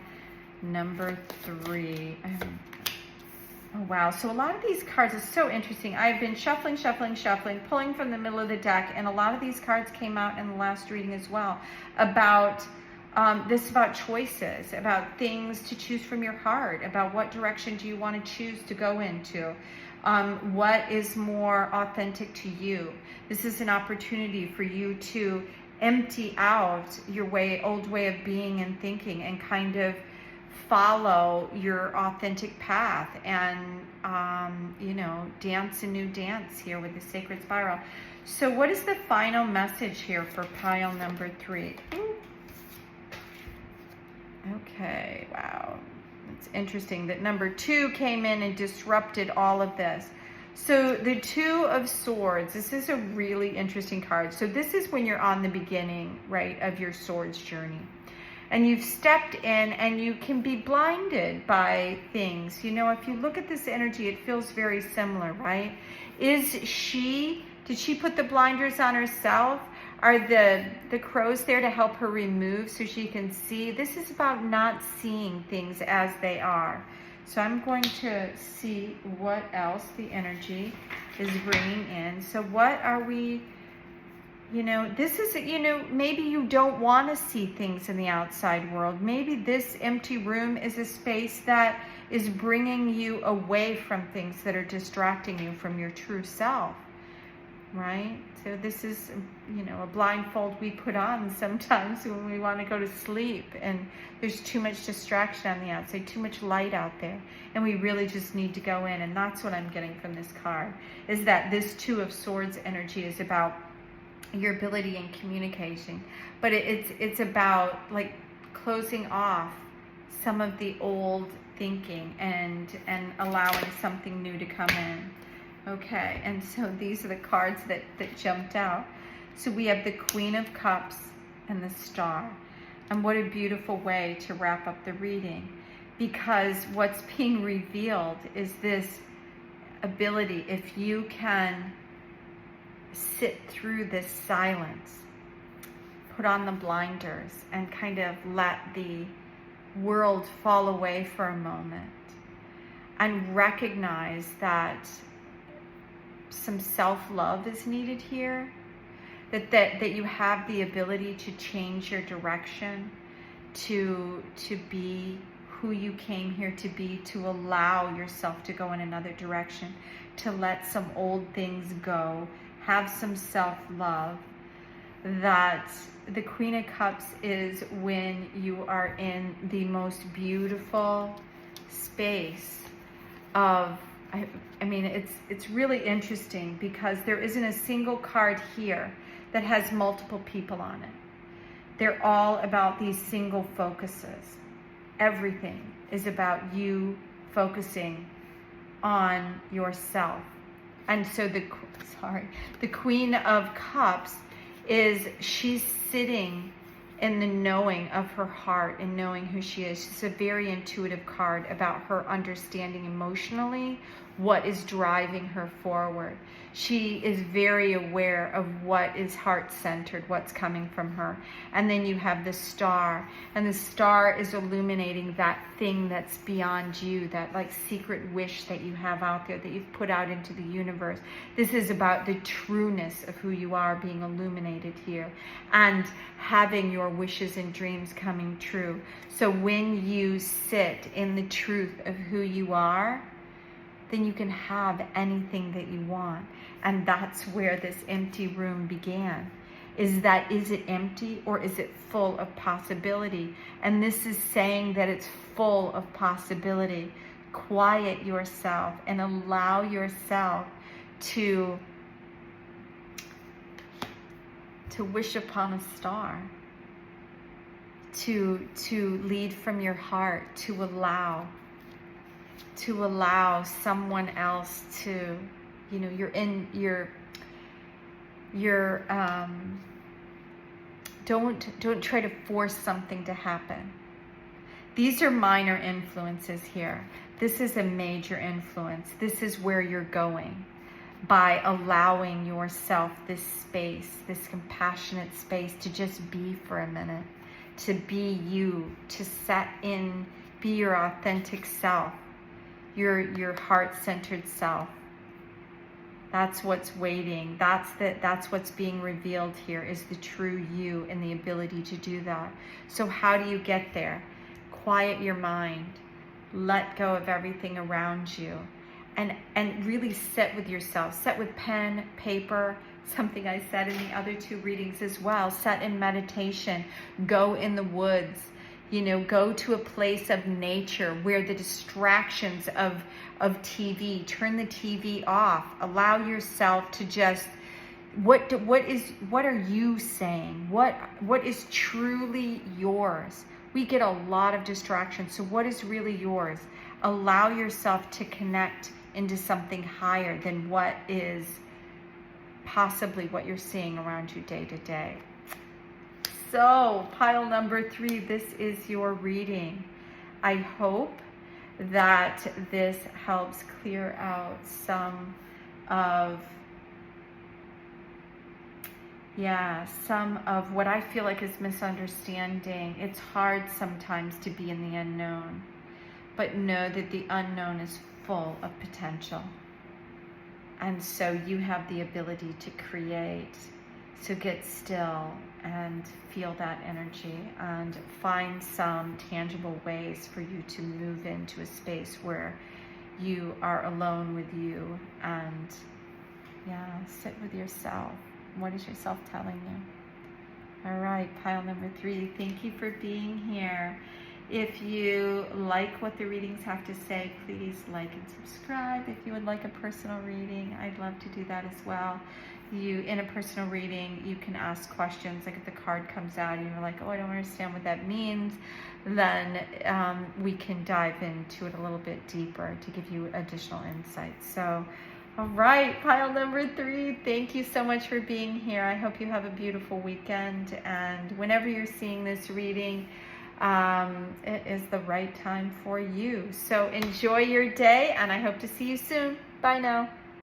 number 3? Oh, wow. So a lot of these cards are so interesting. I've been shuffling, pulling from the middle of the deck, and a lot of these cards came out in the last reading as well about about choices, about things to choose from your heart, about what direction do you want to choose to go into, what is more authentic to you. This is an opportunity for you to empty out your old way of being and thinking and kind of follow your authentic path and, dance a new dance here with the sacred spiral. So what is the final message here for pile number 3? Okay, wow. It's interesting that number 2 came in and disrupted all of this. So the 2 of Swords, this is a really interesting card. So this is when you're on the beginning, right, of your swords journey. And you've stepped in and you can be blinded by things. If you look at this energy, it feels very similar, right? Did she put the blinders on herself? Are the crows there to help her remove so she can see? This is about not seeing things as they are. So I'm going to see what else the energy is bringing in. So what are we... this is, maybe you don't want to see things in the outside world. Maybe this empty room is a space that is bringing you away from things that are distracting you from your true self, right? So this is, a blindfold we put on sometimes when we want to go to sleep and there's too much distraction on the outside, too much light out there, and we really just need to go in. And that's what I'm getting from this card, is that this 2 of Swords energy is about your ability in communication, but it's about like closing off some of the old thinking and allowing something new to come in. Okay, and so these are the cards that jumped out. So we have the Queen of Cups and the Star, and what a beautiful way to wrap up the reading, because what's being revealed is this ability, if you can sit through this silence, put on the blinders and kind of let the world fall away for a moment and recognize that some self-love is needed here, that you have the ability to change your direction, to be who you came here to be, to allow yourself to go in another direction, to let some old things go, have some self-love. That the Queen of Cups is when you are in the most beautiful space of, I mean, it's really interesting because there isn't a single card here that has multiple people on it. They're all about these single focuses. Everything is about you focusing on yourself. And so the Queen of Cups she's sitting in the knowing of her heart and knowing who she is. She's a very intuitive card about her understanding emotionally what is driving her forward. She is very aware of what is heart-centered, what's coming from her. And then you have the star, and the star is illuminating that thing that's beyond you, that like secret wish that you have out there that you've put out into the universe. This is about the trueness of who you are being illuminated here and having your wishes and dreams coming true. So when you sit in the truth of who you are, then you can have anything that you want. And that's where this empty room began. Is it empty or is it full of possibility? And this is saying that it's full of possibility. Quiet yourself and allow yourself to wish upon a star, to lead from your heart, to allow someone else to, don't try to force something to happen. These are minor influences here. This is a major influence. This is where you're going by allowing yourself this space, this compassionate space to just be for a minute, to be you, to be your authentic self. Your heart-centered self. That's what's waiting. That's what's being revealed here, is the true you and the ability to do that. So how do you get there? Quiet your mind. Let go of everything around you. And really sit with yourself. Sit with pen, paper, something I said in the other two readings as well. Sit in meditation. Go in the woods. Go to a place of nature where the distractions of TV, turn the TV off. Allow yourself to just, what are you saying? What is truly yours? We get a lot of distractions. So what is really yours? Allow yourself to connect into something higher than what is possibly what you're seeing around you day to day. So, pile number 3, this is your reading. I hope that this helps clear out some of what I feel like is misunderstanding. It's hard sometimes to be in the unknown, but know that the unknown is full of potential. And so you have the ability to create. So get still and feel that energy and find some tangible ways for you to move into a space where you are alone with you and sit with yourself. What is yourself telling you? All right, pile number 3, thank you for being here. If you like what the readings have to say, please like and subscribe. If you would like a personal reading, I'd love to do that as well. In a personal reading, you can ask questions. Like if the card comes out and you're like, oh, I don't understand what that means, then we can dive into it a little bit deeper to give you additional insights. So, all right, pile number 3, thank you so much for being here. I hope you have a beautiful weekend. And whenever you're seeing this reading, it is the right time for you. So enjoy your day, and I hope to see you soon. Bye now.